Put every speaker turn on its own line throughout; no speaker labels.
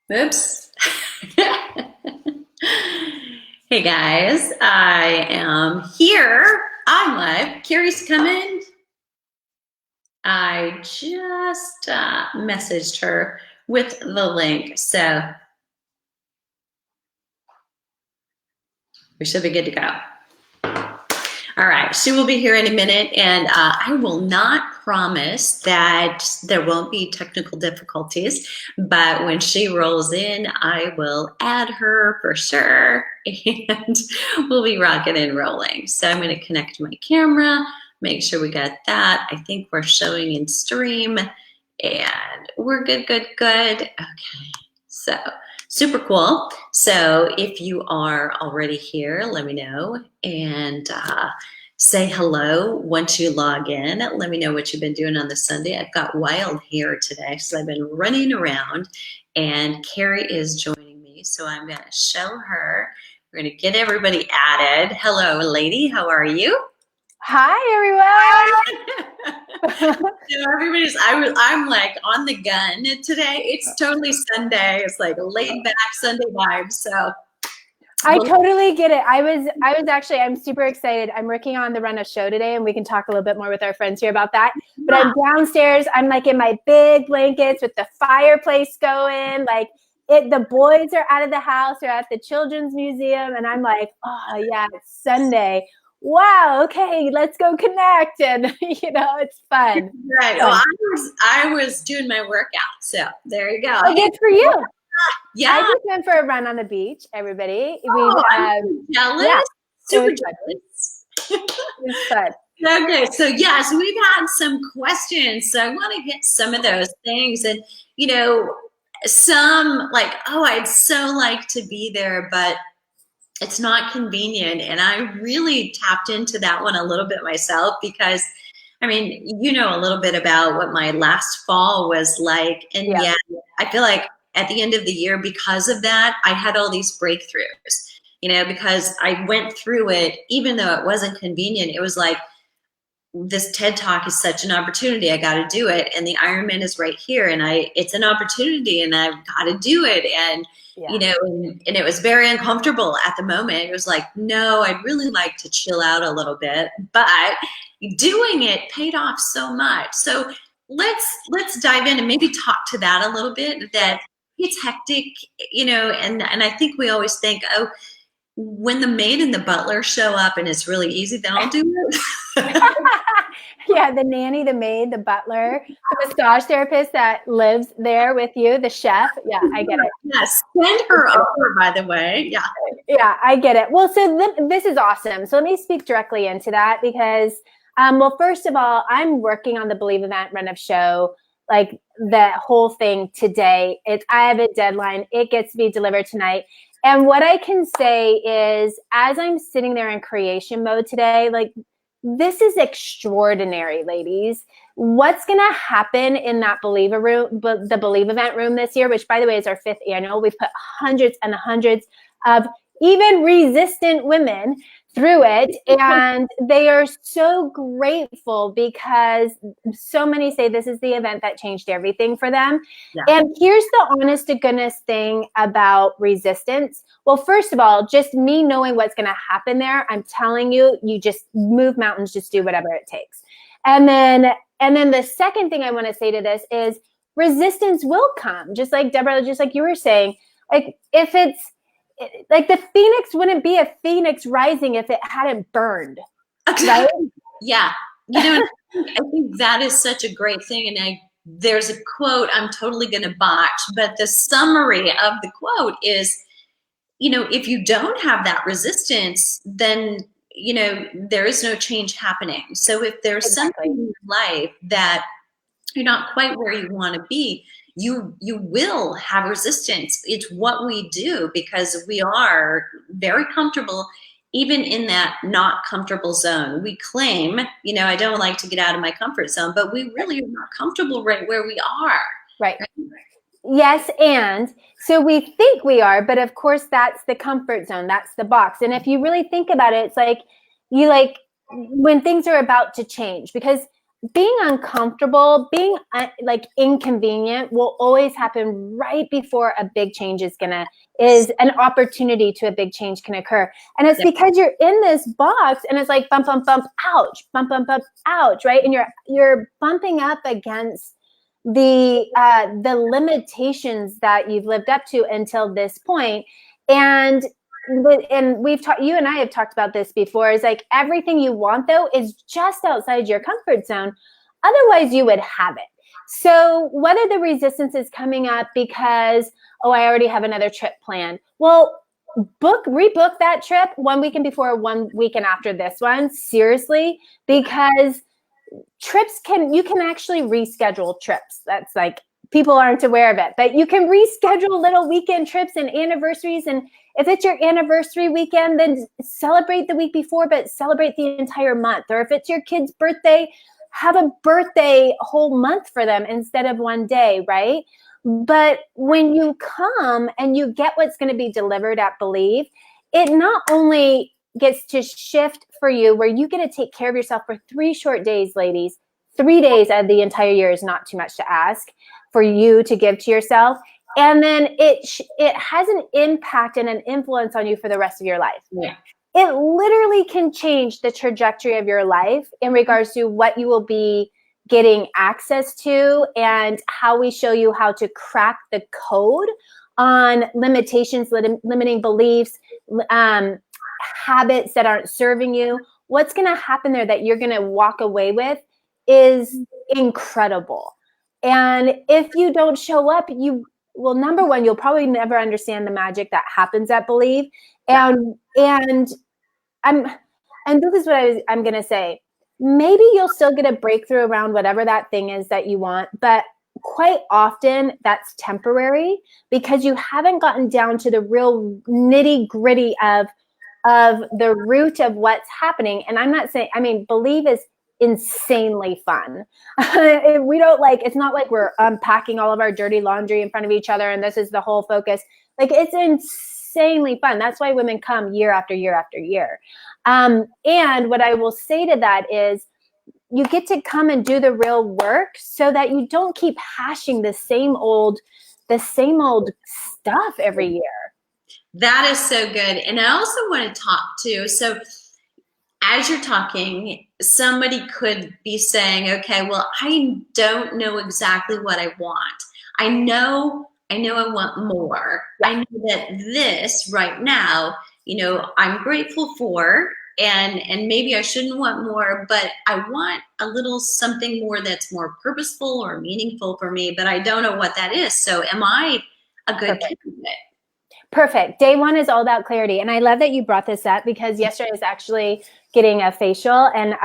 Oops. Hey guys, I am here. I'm live. Carrie's coming. I just messaged her with the link, so we should be good to go. All right, she will be here in a minute, and I will not promise that there won't be technical difficulties, but when she rolls in, I will add her for sure, and we'll be rocking and rolling. So I'm going to connect my camera, make sure we got that. I think we're showing in stream, and we're good. Okay, so super cool. So if you are already here, let me know, and say hello once you log in. Let me know what you've been doing on the Sunday. I've got wild hair today, so I've been running around, and Kerry is joining me, so I'm going to show her. We're going to get everybody added. Hello, lady. How are you?
Hi, everyone.
So I'm like on the gun today. It's totally Sunday. It's like laid back Sunday vibes. So
I totally get it. I'm super excited. I'm working on the run of show today, and we can talk a little bit more with our friends here about that. But I'm downstairs. I'm like in my big blankets with the fireplace going. Like the boys are out of the house. They're at the children's museum, and I'm like, oh yeah, it's Sunday. Wow. Okay, let's go connect, and it's fun.
Right.
Fun.
Oh, I was doing my workout. So there you go.
Oh, good for you.
Yeah.
I just went for a run on the beach, everybody.
I'm jealous. Yeah, super jealous.
It's fun.
Okay, so yes, we've had some questions. So I want to hit some of those things. And, some like, oh, I'd so like to be there, but it's not convenient. And I really tapped into that one a little bit myself because, I mean, a little bit about what my last fall was like. And yet I feel like at the end of the year, because of that, I had all these breakthroughs, because I went through it, even though it wasn't convenient. It was like, this TED Talk is such an opportunity. I got to do it. And the Ironman is right here. And it's an opportunity and I've got to do it. And, and it was very uncomfortable at the moment. It was like, no, I'd really like to chill out a little bit, but doing it paid off so much. So let's dive in and maybe talk to that a little bit, that it's hectic, and I think we always think, oh, when the maid and the butler show up and it's really easy, then I'll do it.
Yeah, the nanny, the maid, the butler, the massage therapist that lives there with you, the chef. Yeah, I get it.
Yes, send her over, by the way. Yeah.
Yeah, I get it. Well, so this is awesome. So let me speak directly into that because, well, first of all, I'm working on the Believe Event Run of Show, like the whole thing today. I have a deadline. It gets to be delivered tonight. And what I can say is, as I'm sitting there in creation mode today, like, this is extraordinary, ladies. What's going to happen in that the Believe Event room this year, which, by the way, is our 5th annual. We've put hundreds and hundreds of even resistant women through it. And they are so grateful because so many say this is the event that changed everything for them. Yeah. And here's the honest to goodness thing about resistance. Well, first of all, just me knowing what's going to happen there, I'm telling you, you just move mountains, just do whatever it takes. And then the second thing I want to say to this is resistance will come. Just like Deborah, just like you were saying, like if it's, like the phoenix wouldn't be a phoenix rising if it hadn't burned, right?
Yeah. I think that is such a great thing. And there's a quote I'm totally going to botch, but the summary of the quote is, if you don't have that resistance, then, there is no change happening. So if there's something in your life that you're not quite where you want to be, you will have resistance. It's what we do because we are very comfortable, even in that not comfortable zone. We claim, I don't like to get out of my comfort zone, but we really are not comfortable right where we are.
Right. Yes, and so we think we are, but of course that's the comfort zone. That's the box. And if you really think about it, it's like when things are about to change, because being uncomfortable, being like inconvenient will always happen right before a big change is an opportunity to a big change can occur. And it's because you're in this box and it's like bump, bump, bump, ouch, bump, bump, bump, ouch, right? And you're bumping up against the limitations that you've lived up to until this point. And we've talked, you and I have talked about this before, is like everything you want though is just outside your comfort zone. Otherwise you would have it. So what are the resistances coming up because, oh, I already have another trip planned? Well, rebook that trip 1 weekend before, 1 weekend after this one, seriously, because you can actually reschedule trips. That's like, people aren't aware of it, but you can reschedule little weekend trips and anniversaries. And if it's your anniversary weekend, then celebrate the week before, but celebrate the entire month. Or if it's your kid's birthday, have a birthday whole month for them instead of one day, right? But when you come and you get what's going to be delivered at Believe, it not only gets to shift for you where you get to take care of yourself for 3 short days, ladies. 3 days out of the entire year is not too much to ask for you to give to yourself. And then it has an impact and an influence on you for the rest of your life.
Yeah.
It literally can change the trajectory of your life in regards to what you will be getting access to and how we show you how to crack the code on limitations, limiting beliefs, habits that aren't serving you. What's going to happen there that you're going to walk away with is incredible. And if you don't show up, number one, you'll probably never understand the magic that happens at Believe. And this is what I'm going to say. Maybe you'll still get a breakthrough around whatever that thing is that you want, but quite often that's temporary because you haven't gotten down to the real nitty gritty of the root of what's happening. And I'm not saying, Believe is insanely fun. It's not like we're unpacking all of our dirty laundry in front of each other and this is the whole focus. Like, it's insanely fun. That's why women come year after year after year. And what I will say to that is you get to come and do the real work so that you don't keep hashing the same old stuff every year.
That is so good. And I also want to talk too. So as you're talking, somebody could be saying, okay, well, I don't know exactly what I want. I know I want more. I know that this right now, I'm grateful for, and maybe I shouldn't want more, but I want a little something more that's more purposeful or meaningful for me, but I don't know what that is. So am I a good candidate?
Perfect. Day one is all about clarity. And I love that you brought this up because yesterday I was actually getting a facial and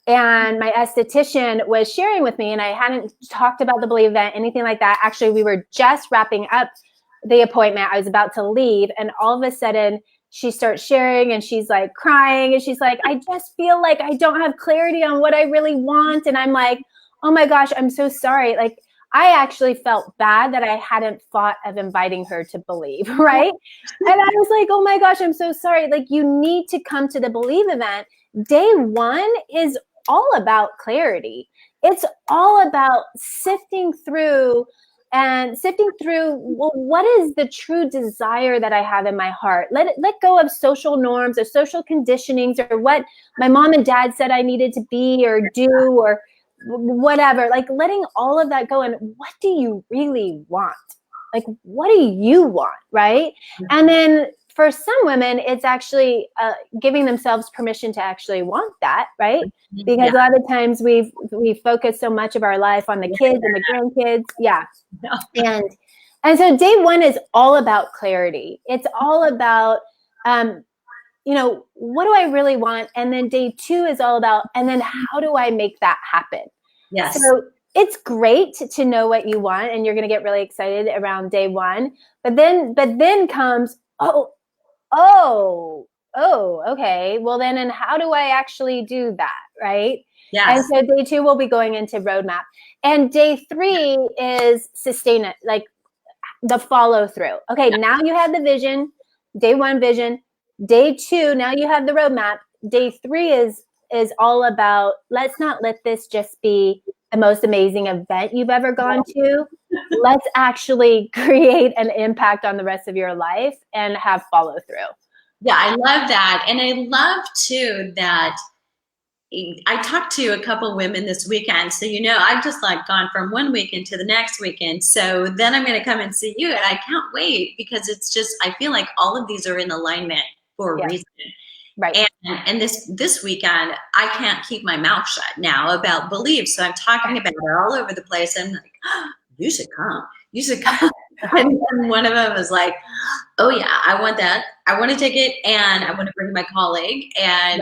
and my esthetician was sharing with me, and I hadn't talked about the Believe event, anything like that. Actually, we were just wrapping up the appointment. I was about to leave, and all of a sudden she starts sharing and she's like crying and she's like, I just feel like I don't have clarity on what I really want. And I'm like, oh my gosh, I'm so sorry. Like, I actually felt bad that I hadn't thought of inviting her to Believe, right? And I was like, oh my gosh, I'm so sorry. Like, you need to come to the Believe event. Day one is all about clarity. It's all about sifting through, well, what is the true desire that I have in my heart? Let go of social norms or social conditionings or what my mom and dad said I needed to be or do or whatever, like letting all of that go. And what do you really want? Like, what do you want? Right. Mm-hmm. And then for some women, it's actually giving themselves permission to actually want that. Right. Because a lot of times we focus so much of our life on the kids and the grandkids. Yeah. And so day one is all about clarity. It's all about, what do I really want? And then day two is all about, and then how do I make that happen?
Yes.
So it's great to know what you want, and you're going to get really excited around day one. But then comes, okay. Well then, and how do I actually do that? Right.
Yes.
And so day two, we'll be going into roadmap, and day three is sustain it, like the follow through. Okay. Yeah. Now you have the vision, day one vision. Day two, now you have the roadmap. Day three is is all about, let's not let this just be the most amazing event you've ever gone to. Let's actually create an impact on the rest of your life and have follow through.
Yeah, I love that. And I love too that I talked to a couple women this weekend. So, I've just like gone from one weekend to the next weekend. So then I'm going to come and see you. And I can't wait because it's just, I feel like all of these are in alignment for a reason.
Right.
And this weekend, I can't keep my mouth shut now about beliefs. So I'm talking about it all over the place. I'm like, oh, you should come. You should come. And one of them was like, oh yeah, I want that. I want a ticket and I want to bring my colleague. And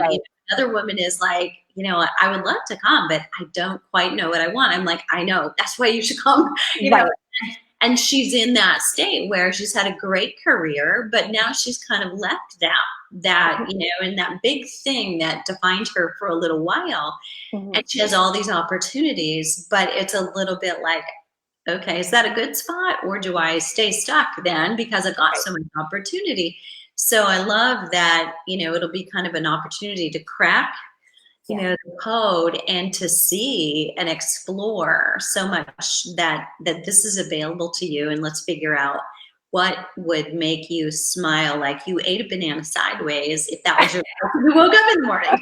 another woman is like, I would love to come, but I don't quite know what I want. I'm like, I know. That's why you should come. Know? And she's in that state where she's had a great career, but now she's kind of left that, and that big thing that defined her for a little while. Mm-hmm. And she has all these opportunities, but it's a little bit like, okay, is that a good spot? Or do I stay stuck then because I got so much opportunity? So I love that, it'll be kind of an opportunity to crack the code and to see and explore so much that this is available to you. And let's figure out what would make you smile like you ate a banana sideways if that was your you woke up in the morning.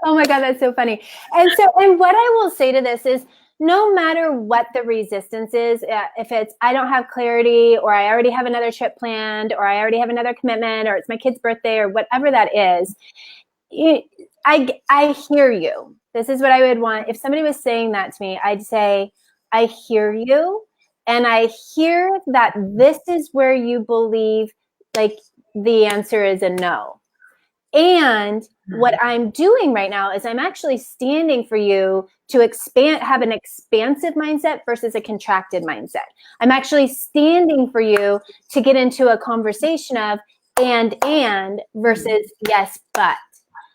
Oh my God, that's so funny. And what I will say to this is, no matter what the resistance is, if it's I don't have clarity, or I already have another trip planned, or I already have another commitment, or it's my kid's birthday, or whatever that is, I hear you. This is what I would want. If somebody was saying that to me, I'd say, I hear you. And I hear that this is where you believe like the answer is a no. And what I'm doing right now is I'm actually standing for you to have an expansive mindset versus a contracted mindset. I'm actually standing for you to get into a conversation of and versus yes, but.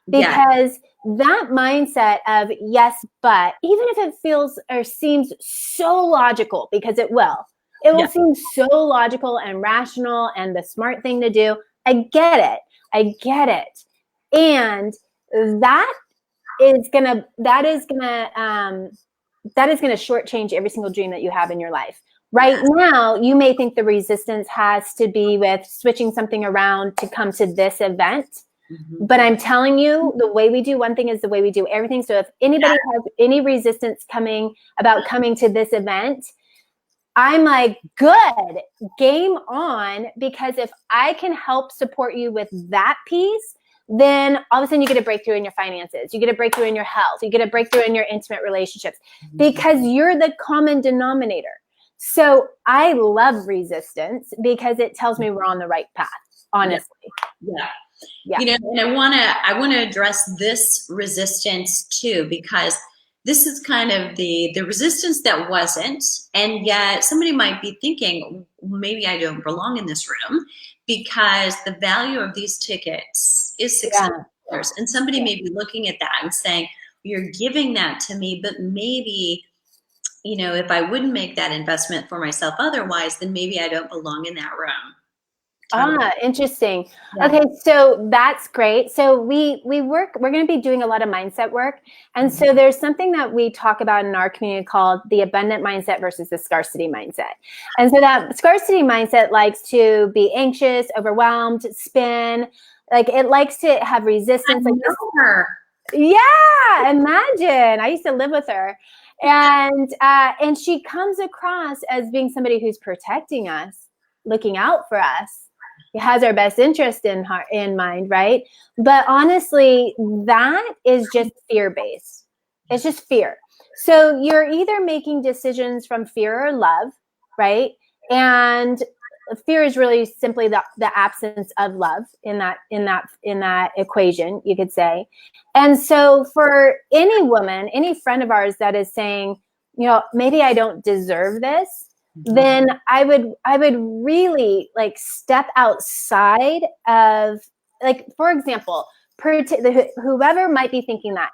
Because that mindset of yes, but, even if it feels or seems so logical, because it will seem so logical and rational and the smart thing to do. I get it. And that is gonna shortchange every single dream that you have in your life. Right now, you may think the resistance has to be with switching something around to come to this event. Mm-hmm. But I'm telling you, the way we do one thing is the way we do everything. So if anybody has any resistance coming to this event, I'm like, good, game on, because if I can help support you with that piece, then all of a sudden you get a breakthrough in your finances, you get a breakthrough in your health, you get a breakthrough in your intimate relationships, because you're the common denominator. So I love resistance because it tells me we're on the right path, honestly.
Yeah. And I want to address this resistance too, because this is kind of the resistance that wasn't, and yet somebody might be thinking, maybe I don't belong in this room because the value of these tickets is $600. And somebody may be looking at that and saying, you're giving that to me, but maybe, if I wouldn't make that investment for myself otherwise, then maybe I don't belong in that room.
Interesting. Yeah. Okay, so that's great. So we're going to be doing a lot of mindset work. And so there's something that we talk about in our community called the abundant mindset versus the scarcity mindset. And so that scarcity mindset likes to be anxious, overwhelmed, spin, like it likes to have resistance. Like
her.
Yeah, imagine. I used to live with her. And she comes across as being somebody who's protecting us, looking out for us. It has our best interest in mind, right? But honestly, that is just fear-based. It's just fear. So you're either making decisions from fear or love, right? And fear is really simply the absence of love in that equation, you could say. And so for any woman, any friend of ours that is saying, maybe I don't deserve this, then I would really like step outside of, like, for example, whoever might be thinking that,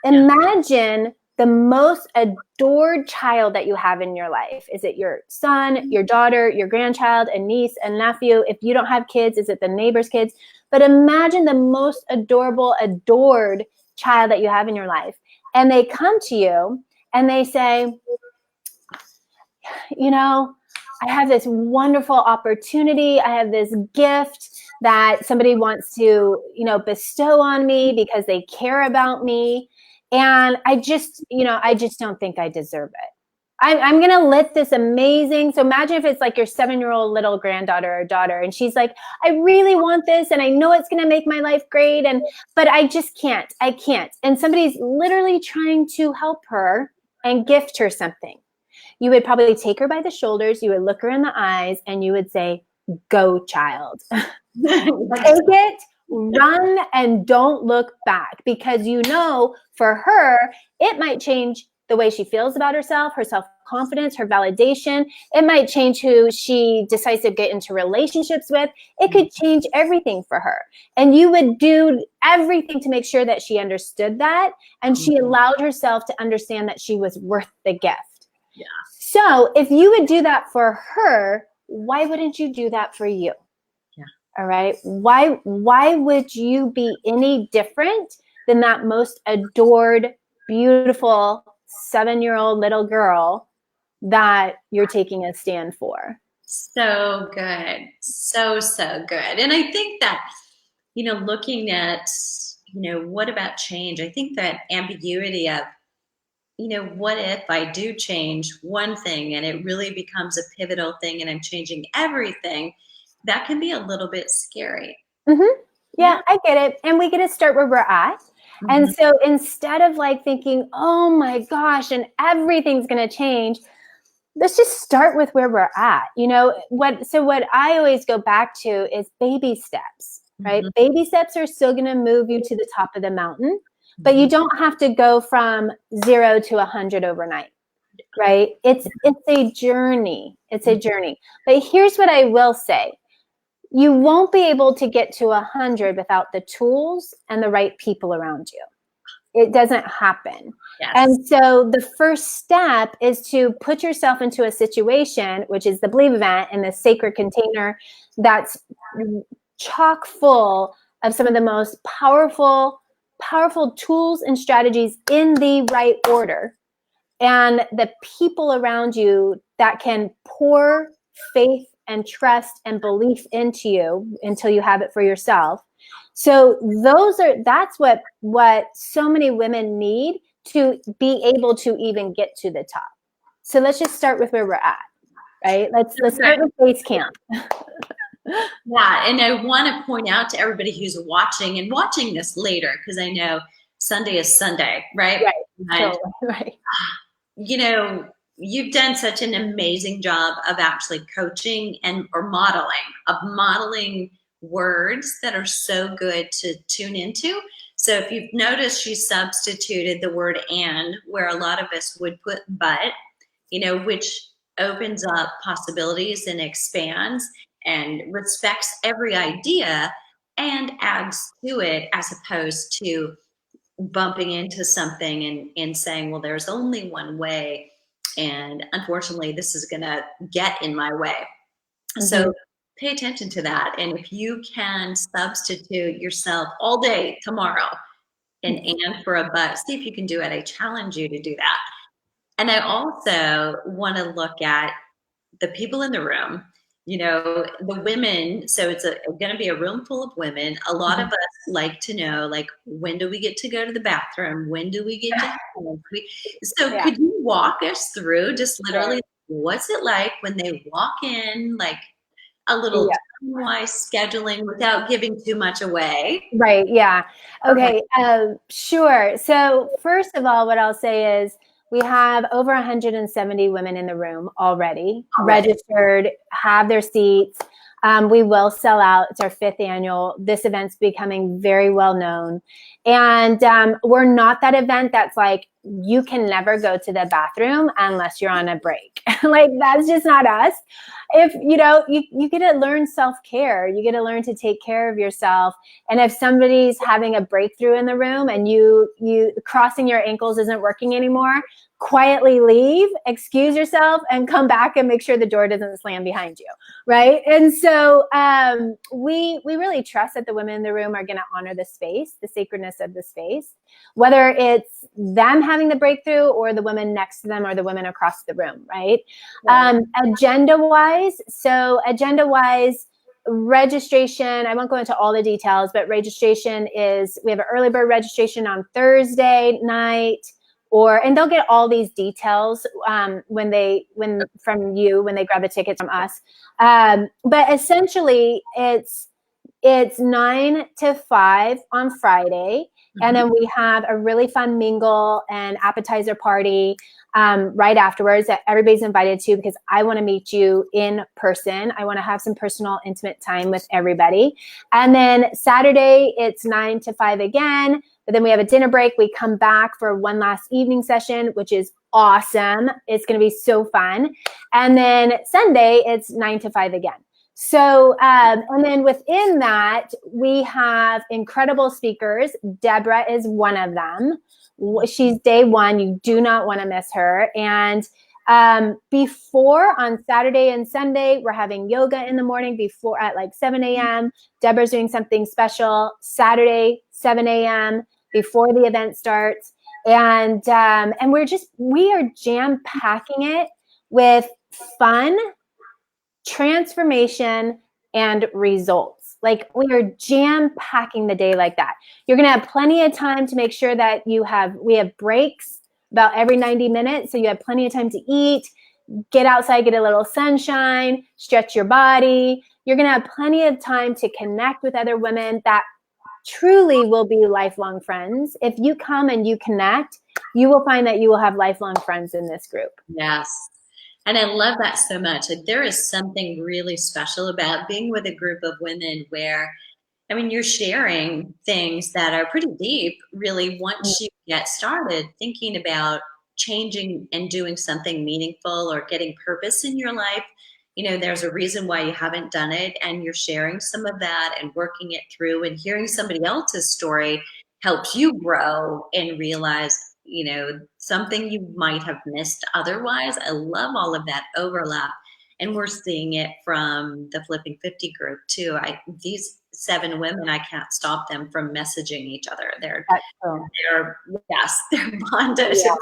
imagine the most adored child that you have in your life. Is it your son, your daughter, your grandchild, a niece, a nephew? If you don't have kids, is it the neighbor's kids? But imagine the most adorable, adored child that you have in your life, and they come to you and they say, you know, I have this wonderful opportunity. I have this gift that somebody wants to, you know, bestow on me because they care about me. And I just, you know, I just don't think I deserve it. I'm going to let this amazing. So imagine if it's like your 7-year-old little granddaughter or daughter, and she's like, I really want this. And I know it's going to make my life great. But I just can't, I can't. And somebody's literally trying to help her and gift her something. You would probably take her by the shoulders. You would look her in the eyes and you would say, go, child. Take it, run, and don't look back, because you know for her, it might change the way she feels about herself, her self-confidence, her validation. It might change who she decides to get into relationships with. It could change everything for her. And you would do everything to make sure that she understood that, and she allowed herself to understand that she was worth the gift.
Yeah.
So if you would do that for her, why wouldn't you do that for you?
Yeah.
All right. Why would you be any different than that most adored, beautiful 7-year-old little girl that you're taking a stand for?
So good. So, so good. And I think that, you know, looking at, you know, what about change? I think that ambiguity of, you know, what if I do change one thing and it really becomes a pivotal thing and I'm changing everything? That can be a little bit scary.
Mm-hmm. Yeah, I get it. And we get to start where we're at.
Mm-hmm.
And so instead of like thinking, oh my gosh, and everything's going to change, let's just start with where we're at. You know, what I always go back to is baby steps, right?
Mm-hmm.
Baby steps are still going to move you to the top of the mountain, but you don't have to go from 0 to 100 overnight, right? It's a journey. It's a journey. But here's what I will say. You won't be able to get to 100 without the tools and the right people around you. It doesn't happen.
Yes.
And so the first step is to put yourself into a situation, which is the Believe event, in the sacred container that's chock full of some of the most powerful tools and strategies in the right order. And the people around you that can pour faith and trust and belief into you until you have it for yourself. So that's what so many women need to be able to even get to the top. So let's just start with where we're at, right? Let's start with base camp.
Yeah, and I want to point out to everybody who's watching this later, because I know Sunday is Sunday, right?
Right.
And,
totally. Right.
you know, you've done such an amazing job of actually coaching or modeling words that are so good to tune into. So if you've noticed, she substituted the word and, where a lot of us would put but, you know, which opens up possibilities and expands and respects every idea and adds to it, as opposed to bumping into something and saying, well, there's only one way. And unfortunately, this is going to get in my way. Mm-hmm. So pay attention to that. And if you can substitute yourself all day tomorrow and for a but, see if you can do it. I challenge you to do that. And I also want to look at the people in the room, you know, the women. So it's going to be a room full of women. A lot of us like to know, like, when do we get to go to the bathroom? When do we get to? So could you walk us through just literally what's it like when they walk in, like a little time-wise scheduling without giving too much away?
Right. Yeah. Okay. Sure. So first of all, what I'll say is, we have over 170 women in the room already registered, have their seats. We will sell out. It's our 5th annual. This event's becoming very well known. And we're not that event that's like, you can never go to the bathroom unless you're on a break. Like, that's just not us. If, you know, you get to learn self-care. You get to learn to take care of yourself. And if somebody's having a breakthrough in the room and you crossing your ankles isn't working anymore, quietly leave, excuse yourself, and come back and make sure the door doesn't slam behind you, right? And so we really trust that the women in the room are going to honor the space, the sacredness of the space, whether it's them having the breakthrough or the women next to them or the women across the room, right? Agenda-wise, registration, I won't go into all the details, but registration is, we have an early bird registration on Thursday night, and they'll get all these details when they grab the tickets from us. But essentially it's 9 to 5 on Friday. And then we have a really fun mingle and appetizer party right afterwards that everybody's invited to, because I want to meet you in person. I want to have some personal, intimate time with everybody. And then Saturday, it's 9 to 5 again. But then we have a dinner break. We come back for one last evening session, which is awesome. It's going to be so fun. And then Sunday, it's 9 to 5 again. So, and then within that, we have incredible speakers. Deborah is one of them. She's day one. You do not want to miss her. And before, on Saturday and Sunday, we're having yoga in the morning before at like 7 a.m. Deborah's doing something special Saturday, 7 a.m. before the event starts. And we are jam packing it with fun, transformation, and results. Like, we are jam packing the day like that. You're going to have plenty of time to make sure that we have breaks about every 90 minutes. So you have plenty of time to eat, get outside, get a little sunshine, stretch your body. You're going to have plenty of time to connect with other women that truly will be lifelong friends. If you come and you connect, you will find that you will have lifelong friends in this group.
Yes. And I love that so much. Like, there is something really special about being with a group of women where, I mean, you're sharing things that are pretty deep, really, once you get started thinking about changing and doing something meaningful or getting purpose in your life. You know, there's a reason why you haven't done it, and you're sharing some of that and working it through, and hearing somebody else's story helps you grow and realize, you know, something you might have missed otherwise. I love all of that overlap. And we're seeing it from the Flipping 50 group too. These 7 women, I can't stop them from messaging each other. They're bonded. Yeah. It's so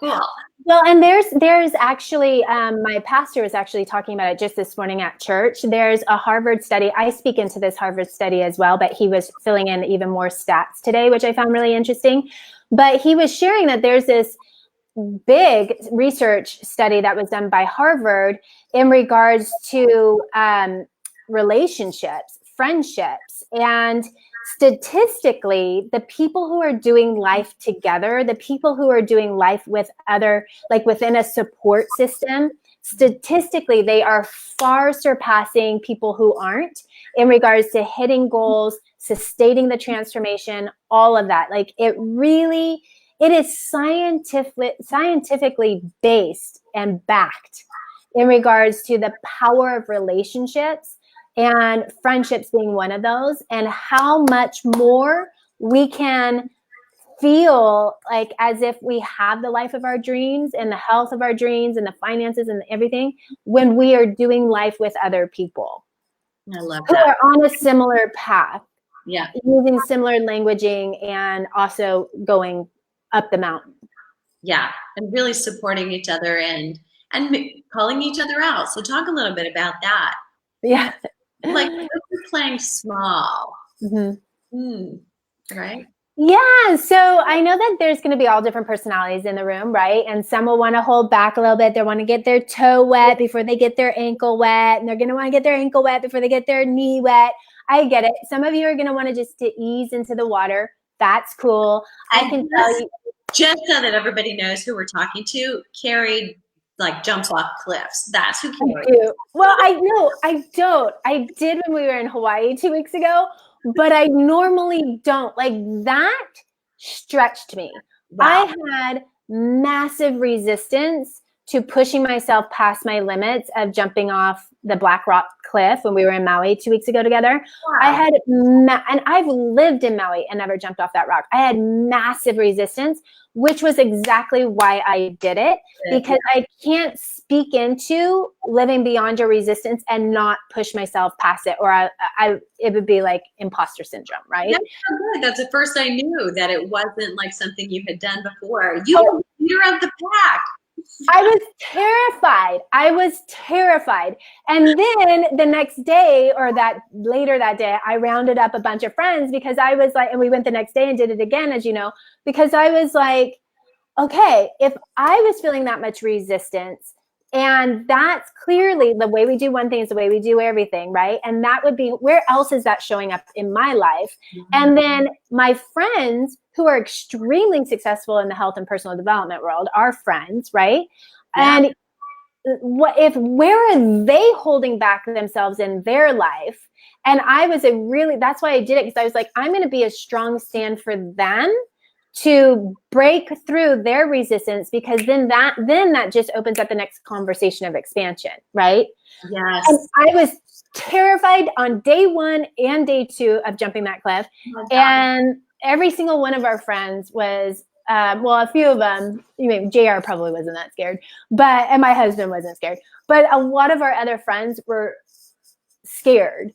cool.
Well, and there's actually, my pastor was actually talking about it just this morning at church. There's a Harvard study. I speak into this Harvard study as well, but he was filling in even more stats today, which I found really interesting. But he was sharing that there's this big research study that was done by Harvard in regards to relationships, friendships, and statistically, the people who are doing life together, the people who are doing life with other, like within a support system, statistically, they are far surpassing people who aren't in regards to hitting goals, sustaining the transformation, all of that. Like, it is scientifically based and backed in regards to the power of relationships, and friendships being one of those, and how much more we can feel like as if we have the life of our dreams and the health of our dreams and the finances and everything when we are doing life with other people.
I love
who
that.
are on a similar path.
Yeah.
Using similar languaging and also going up the mountain.
Yeah. And really supporting each other and calling each other out. So talk a little bit about that.
Yeah.
Like, you're playing small. Right?
Yeah. So I know that there's going to be all different personalities in the room, right? And some will want to hold back a little bit. They want to get their toe wet before they get their ankle wet. And they're going to want to get their ankle wet before they get their knee wet. I get it. Some of you are going to want to just ease into the water. That's cool. I can tell you.
Just so that everybody knows who we're talking to, Kerry jumps off cliffs. That's who Kerry is.
Well, I don't. I did when we were in Hawaii 2 weeks ago, but I normally don't. Like, that stretched me. Wow. I had massive resistance to pushing myself past my limits of jumping off the Black Rock cliff when we were in Maui 2 weeks ago together.
Wow.
I had, and I've lived in Maui and never jumped off that rock. I had massive resistance, which was exactly why I did it, because I can't speak into living beyond your resistance and not push myself past it, or it would be like imposter syndrome, right?
That's so good. That's the first I knew that it wasn't like something you had done before. You were the leader of the pack.
I was terrified. And then the next day, or later that day, I rounded up a bunch of friends because I was like, and we went the next day and did it again, as you know, because I was like, okay, if I was feeling that much resistance, and that's clearly the way we do one thing is the way we do everything, right? And that would be, where else is that showing up in my life? Mm-hmm. And then my friends who are extremely successful in the health and personal development world are friends, right? Yeah. And where are they holding back themselves in their life? And I was that's why I did it, because I was like, I'm going to be a strong stand for them to break through their resistance, because then that just opens up the next conversation of expansion, right?
Yes.
And I was terrified on day 1 and day 2 of jumping that cliff. Oh, and every single one of our friends was, a few of them, JR probably wasn't that scared, and my husband wasn't scared, but a lot of our other friends were scared.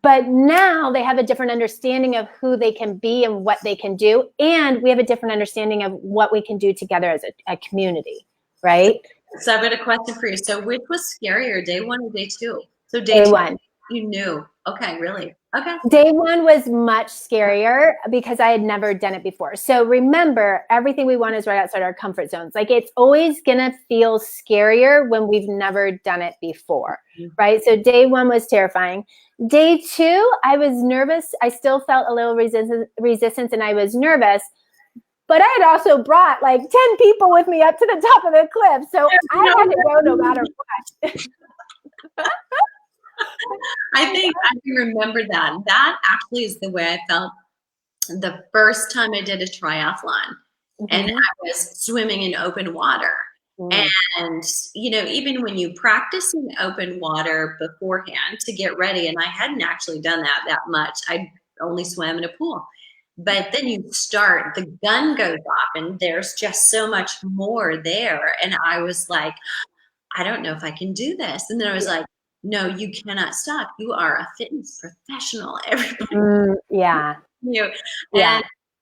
But now they have a different understanding of who they can be and what they can do. And we have a different understanding of what we can do together as a community, right?
So I've got a question for you. So which was scarier, day 1 or day 2? So
day 1.
You knew. Okay, really? Okay.
Day 1 was much scarier because I had never done it before. So remember, everything we want is right outside our comfort zones. Like, it's always going to feel scarier when we've never done it before, right? So day 1 was terrifying. Day 2, I was nervous. I still felt a little resistance and I was nervous. But I had also brought like 10 people with me up to the top of the cliff. So I had to go no matter what.
I think I can remember that. That actually is the way I felt the first time I did a triathlon. Mm-hmm. And I was swimming in open water. Mm. And, even when you practice in open water beforehand to get ready, and I hadn't actually done that much. I only swam in a pool. But then you start, the gun goes off, and there's just so much more there. And I was like, I don't know if I can do this. And then I was like, no, you cannot stop. You are a fitness professional, everybody.
Yeah.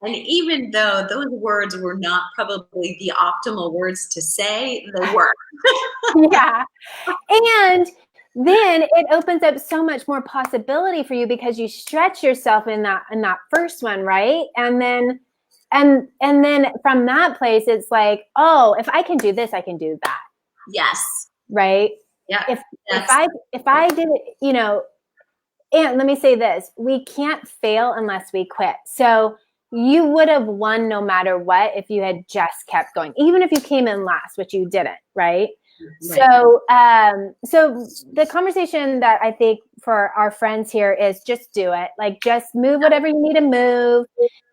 And even though those words were not probably the optimal words to say, they were.
Yeah. And then it opens up so much more possibility for you because you stretch yourself in that first one, right? And then from that place, it's like, oh, if I can do this, I can do that.
Yes.
Right.
Yeah.
If I did it, and let me say this, we can't fail unless we quit. So you would have won no matter what if you had just kept going, even if you came in last, which you didn't, right? So the conversation that I think for our friends here is just do it. Like, just move whatever you need to move.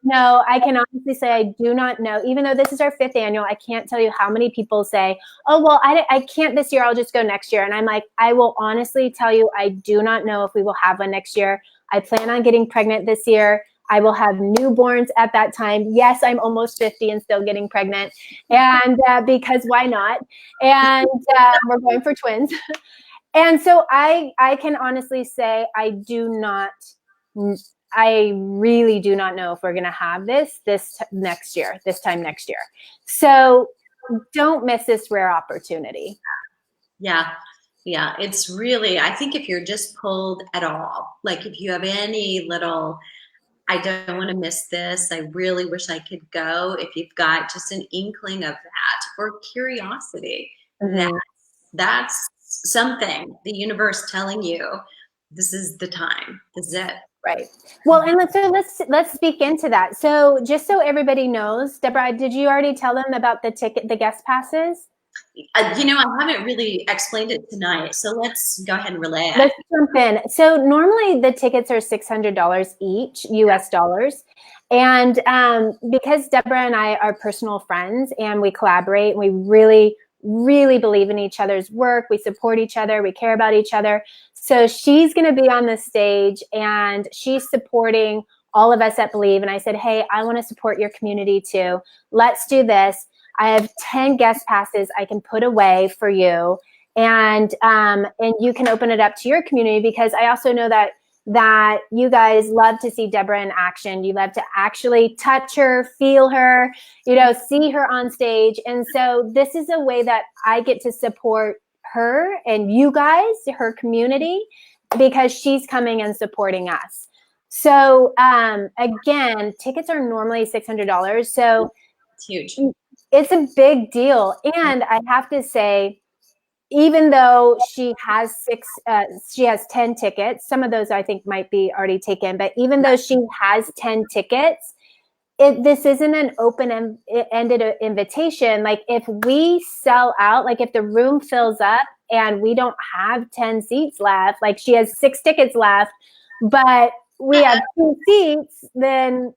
No, I can honestly say I do not know. Even though this is our 5th annual, I can't tell you how many people say, oh, well, I can't this year. I'll just go next year. And I'm like, I will honestly tell you, I do not know if we will have one next year. I plan on getting pregnant this year. I will have newborns at that time. Yes, I'm almost 50 and still getting pregnant. And because why not? And we're going for twins. And so I can honestly say I really do not know if we're going to have this time next year. So don't miss this rare opportunity.
Yeah. Yeah. It's really, I think if you're just pulled at all, like if you have any little, I don't want to miss this, I really wish I could go. If you've got just an inkling of that or curiosity, mm-hmm. that's something, the universe telling you this is the time. This is it.
Right. Well, and let's speak into that. So just so everybody knows, Deborah, did you already tell them about the guest passes?
I haven't really explained it tonight, so let's go ahead and relay it.
Let's jump in. So normally the tickets are $600 each, US dollars. And because Deborah and I are personal friends and we collaborate, and we really, really believe in each other's work. We support each other. We care about each other. So she's going to be on the stage and she's supporting all of us at Believe. And I said, hey, I want to support your community too. Let's do this. I have 10 guest passes I can put away for you. And you can open it up to your community, because I also know that you guys love to see Deborah in action. You love to actually touch her, feel her, see her on stage. And so this is a way that I get to support her and you guys, her community, because she's coming and supporting us. So again, tickets are normally $600. So
it's huge.
It's a big deal. And I have to say, even though she has 10 tickets, some of those I think might be already taken, but even though she has 10 tickets, this isn't an open-ended invitation. Like if we sell out, like if the room fills up and we don't have 10 seats left, like she has 6 tickets left, but we have 2 seats, then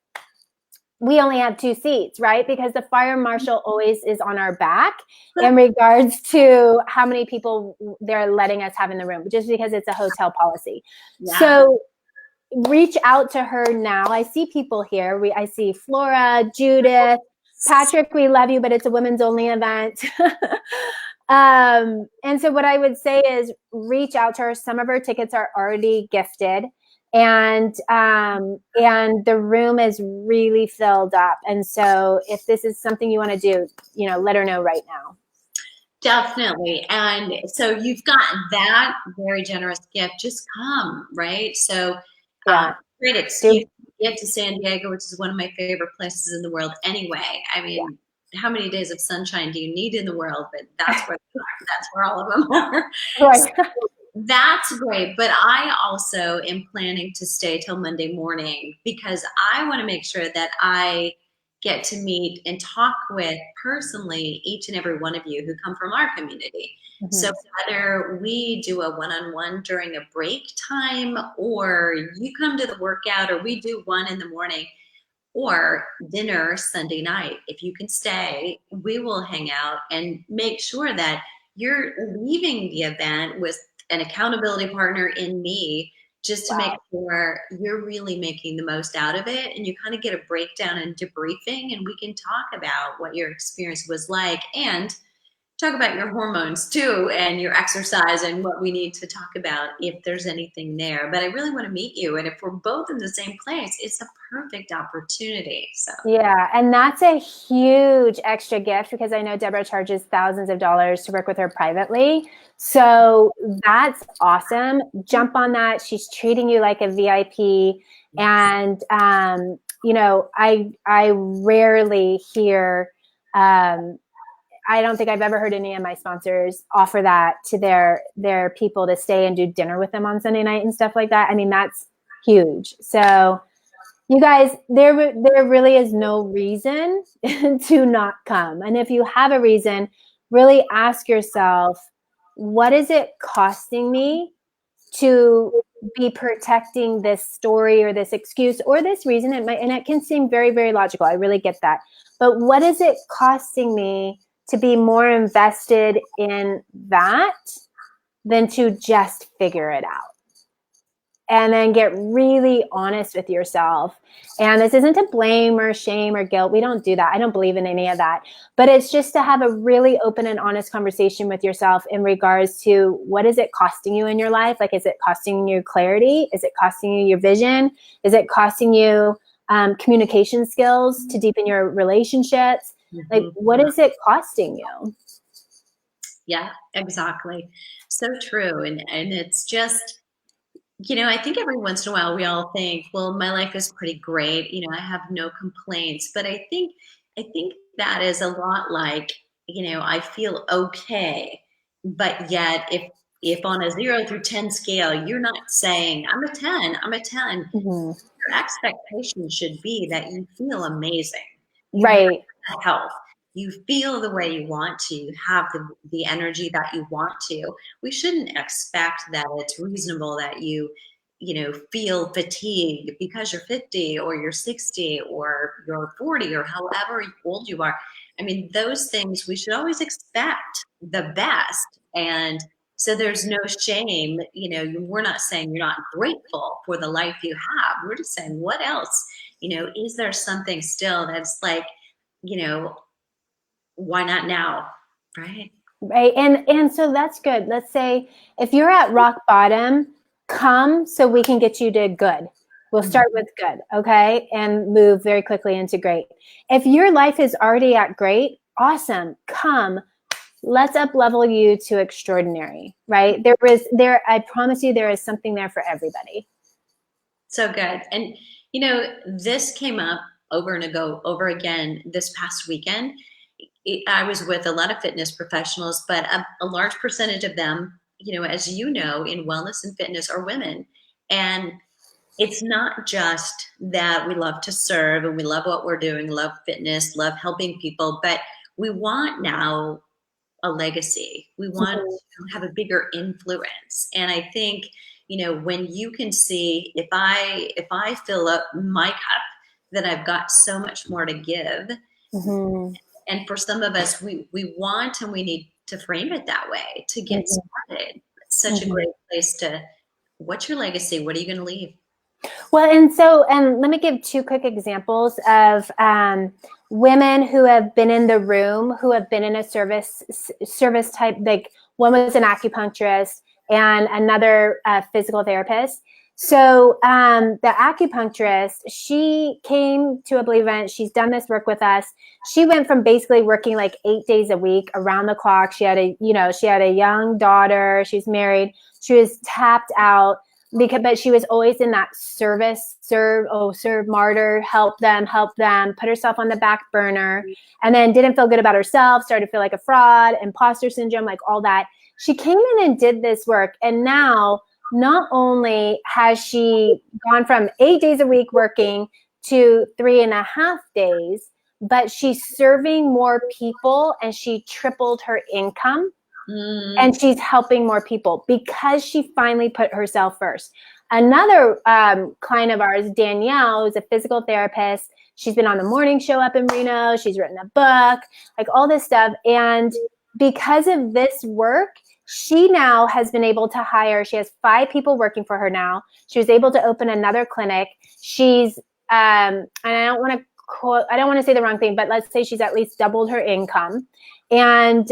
we only have 2 seats, right? Because the fire marshal always is on our back in regards to how many people they're letting us have in the room, just because it's a hotel policy. Yeah. So reach out to her now. I see people here. I see Flora, Judith, Patrick, we love you, but it's a women's only event. And so what I would say is reach out to her. Some of her tickets are already gifted. And the room is really filled up. And so if this is something you want to do, let her know right now.
Definitely. And so you've got that very generous gift. Just come, right? So great excuse to get to San Diego, which is one of my favorite places in the world anyway. I mean, how many days of sunshine do you need in the world? But that's where all of them are. Right. So, that's great, but I also am planning to stay till Monday morning, because I want to make sure that I get to meet and talk with personally each and every one of you who come from our community. Mm-hmm. So whether we do a one-on-one during a break time, or you come to the workout, or we do one in the morning, or dinner Sunday night, if you can stay, we will hang out and make sure that you're leaving the event with an accountability partner in me, just to make sure you're really making the most out of it, and you kind of get a breakdown and debriefing, and we can talk about what your experience was like, and talk about your hormones too, and your exercise, and what we need to talk about if there's anything there. But I really want to meet you, and if we're both in the same place, it's a perfect opportunity. So
yeah, and that's a huge extra gift, because I know Deborah charges thousands of dollars to work with her privately. So that's awesome. Jump on that. She's treating you like a VIP. And I rarely hear I don't think I've ever heard any of my sponsors offer that to their people, to stay and do dinner with them on Sunday night and stuff like that. I mean, that's huge. So you guys, there really is no reason to not come. And if you have a reason, really ask yourself, what is it costing me to be protecting this story or this excuse or this reason? And it can seem very, very logical. I really get that. But what is it costing me to be more invested in that than to just figure it out? And then get really honest with yourself. And this isn't to blame or shame or guilt. We don't do that. I don't believe in any of that. But it's just to have a really open and honest conversation with yourself in regards to, what is it costing you in your life? Like, is it costing you clarity? Is it costing you your vision? Is it costing you communication skills to deepen your relationships? Mm-hmm. Like, what is it costing you?
Yeah, exactly. So true. And it's just, I think every once in a while we all think, well, my life is pretty great. I have no complaints. But I think that is a lot like, I feel okay. But yet if on a 0 through 10 scale, you're not saying I'm a 10, I'm a 10. Mm-hmm. Your expectation should be that you feel amazing.
Right.
Health. You feel the way you want to, you have the energy that you want to. We shouldn't expect that it's reasonable that you feel fatigued because you're 50 or you're 60 or you're 40 or however old you are. I mean, those things we should always expect the best. And so there's no shame. We're not saying you're not grateful for the life you have. We're just saying, what else? Is there something still that's like, you know, why not now? Right.
Right. And so that's good. Let's say if you're at rock bottom, come so we can get you to good. We'll start with good, okay? And move very quickly into great. If your life is already at great, awesome. Come. Let's up level you to extraordinary, right? I promise you there is something there for everybody.
So good. And this came up over again this past weekend. I was with a lot of fitness professionals, but a large percentage of them, as you know, in wellness and fitness are women. And it's not just that we love to serve and we love what we're doing, love fitness, love helping people, but we want now a legacy. We want to have a bigger influence. And I think, when you can see if I fill up my cup, then I've got so much more to give.
Mm-hmm.
And for some of us, we want and we need to frame it that way to get started. It's such a great place to, what's your legacy? What are you going to leave?
Well, and let me give two quick examples of women who have been in the room, who have been in a service type. Like one was an acupuncturist and another physical therapist. So the acupuncturist, she came to a Believe event. She's done this work with us. She went from basically working like 8 days a week around the clock. She had a young daughter. She's married. She was tapped out. But she was always in that serve martyr, help them, put herself on the back burner, and then didn't feel good about herself, started to feel like a fraud, imposter syndrome, like all that. She came in and did this work. And now not only has she gone from 8 days a week working to 3.5 days, but she's serving more people and she tripled her income. And she's helping more people because she finally put herself first. Another client of ours, Danielle, who's a physical therapist. She's been on the morning show up in Reno. She's written a book, like all this stuff. And because of this work, she now has been able to hire, she has 5 people working for her now. She was able to open another clinic. She's, and I don't want to say the wrong thing, but let's say she's at least doubled her income. And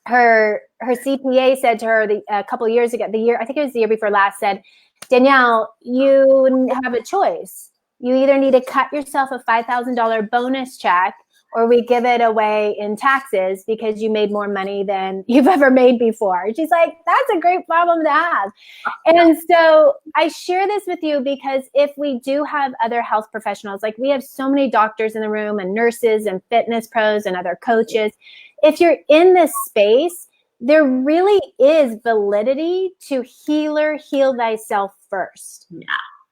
her CPA said to her a couple of years ago, I think it was the year before last, said, Danielle, you have a choice. You either need to cut yourself a $5,000 bonus check or we give it away in taxes because you made more money than you've ever made before. She's like, that's a great problem to have. And so I share this with you because if we do have other health professionals, like we have so many doctors in the room and nurses and fitness pros and other coaches, if you're in this space, there really is validity to heal thyself first.
Yeah.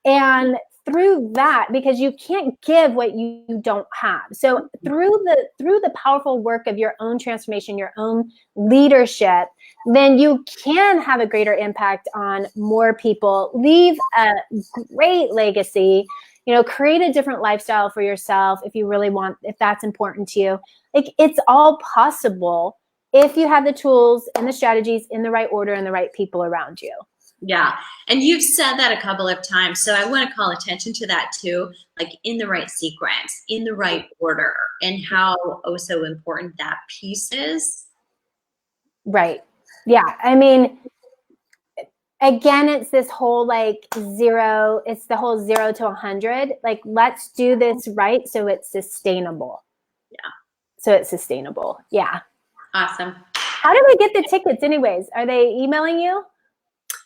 And through that, because you can't give what you don't have. So through the powerful work of your own transformation, your own leadership, then you can have a greater impact on more people, leave a great legacy, create a different lifestyle for yourself if you really want, if that's important to you. Like it's all possible if you have the tools and the strategies in the right order and the right people around you.
Yeah. And you've said that a couple of times. So I want to call attention to that too, like in the right sequence, in the right order, and how so important that piece is.
Right. Yeah. I mean, again, it's this whole it's the whole 0 to 100. Like, let's do this right so it's sustainable.
Yeah.
So it's sustainable. Yeah.
Awesome.
How do we get the tickets anyways? Are they emailing you?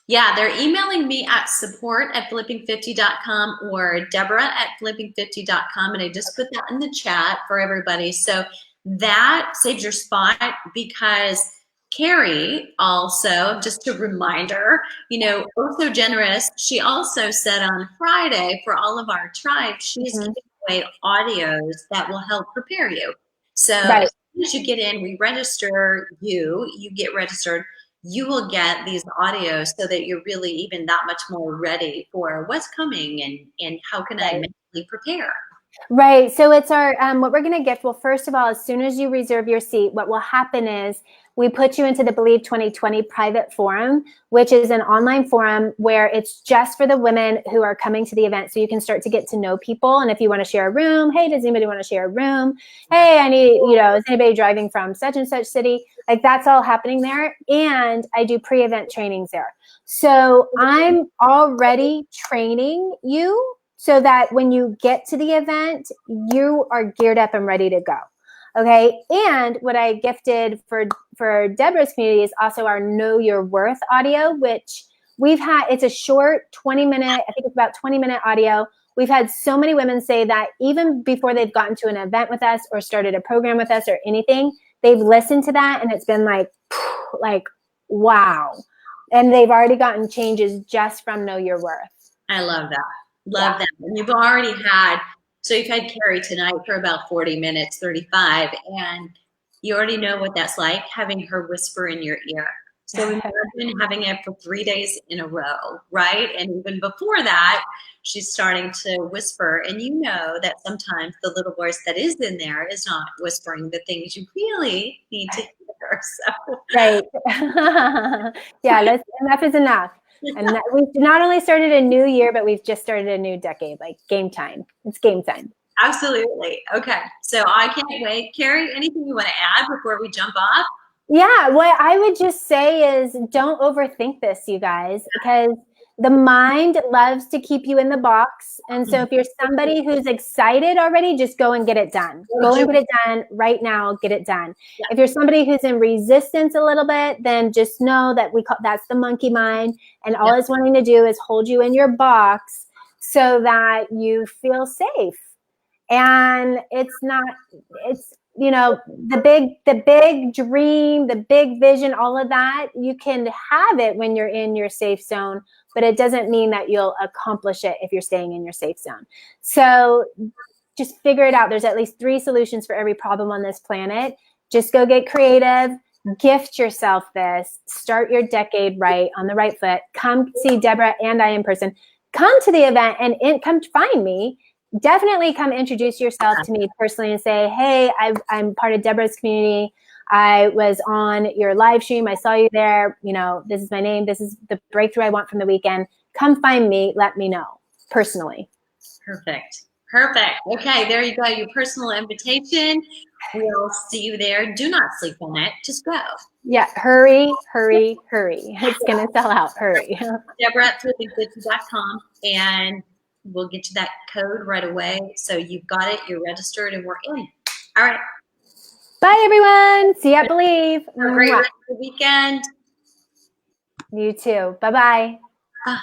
Yeah, they're emailing me at support@flipping50.com or Deborah@flipping50.com. And I just put that in the chat for everybody. So that saves your spot because Kerry also, just a reminder, oh so generous. She also said on Friday for all of our tribe, she's giving away audios that will help prepare you. So as soon as you get in, we register you get registered. You will get these audios so that you're really even that much more ready for what's coming and how can I mentally prepare.
Right. So it's our, what we're going to gift. Well, first of all, as soon as you reserve your seat, what will happen is we put you into the Believe 2020 private forum, which is an online forum where it's just for the women who are coming to the event. So you can start to get to know people. And if you want to share a room, hey, does anybody want to share a room? Hey, I need, is anybody driving from such and such city? Like that's all happening there. And I do pre-event trainings there. So I'm already training you so that when you get to the event, you are geared up and ready to go. Okay. And what I gifted for Deborah's community is also our Know Your Worth audio, which we've had, it's a short 20-minute, I think it's about 20-minute audio. We've had so many women say that even before they've gotten to an event with us or started a program with us or anything, they've listened to that and it's been like, wow. And they've already gotten changes just from Know Your Worth.
I love that. Love that. And you've already had, so you've had Kerry tonight for about 40 minutes, 35, and you already know what that's like, having her whisper in your ear. So imagine having it for 3 days in a row, right? And even before that, she's starting to whisper, and you know that sometimes the little voice that is in there is not whispering the things you really need to hear. So.
Right. Yeah, enough is enough. And we've not only started a new year, but we've just started a new decade, like game time. It's game time.
Absolutely. Okay. So I can't wait. Kerry, anything you want to add before we jump off?
Yeah, what I would just say is don't overthink this, you guys, because the mind loves to keep you in the box. And so if you're somebody who's excited already, just go and get it done. Go and get it done right now, get it done. Yeah. If you're somebody who's in resistance a little bit, then just know that that's the monkey mind. And all it's wanting to do is hold you in your box so that you feel safe. And it's the big dream, the big vision, all of that, you can have it when you're in your safe zone, but it doesn't mean that you'll accomplish it if you're staying in your safe zone. So just figure it out. There's at least 3 solutions for every problem on this planet. Just go get creative, gift yourself this, start your decade right on the right foot. Come see Deborah and I in person. Come to the event and come find me. Definitely come introduce yourself to me personally and say, hey, I'm part of Deborah's community. I was on your live stream. I saw you there. This is my name. This is the breakthrough I want from the weekend. Come find me. Let me know personally.
Perfect. Okay, there you go. Your personal invitation. We'll see you there. Do not sleep on it. Just go.
Yeah, hurry. It's going to sell out. Hurry.
Deborah at flippinggoodto.com, and we'll get you that code right away. So you've got it, you're registered, and we're in. All right.
Bye, everyone. See you at Believe.
Have a great rest of the weekend.
You too. Bye-bye.
Bye.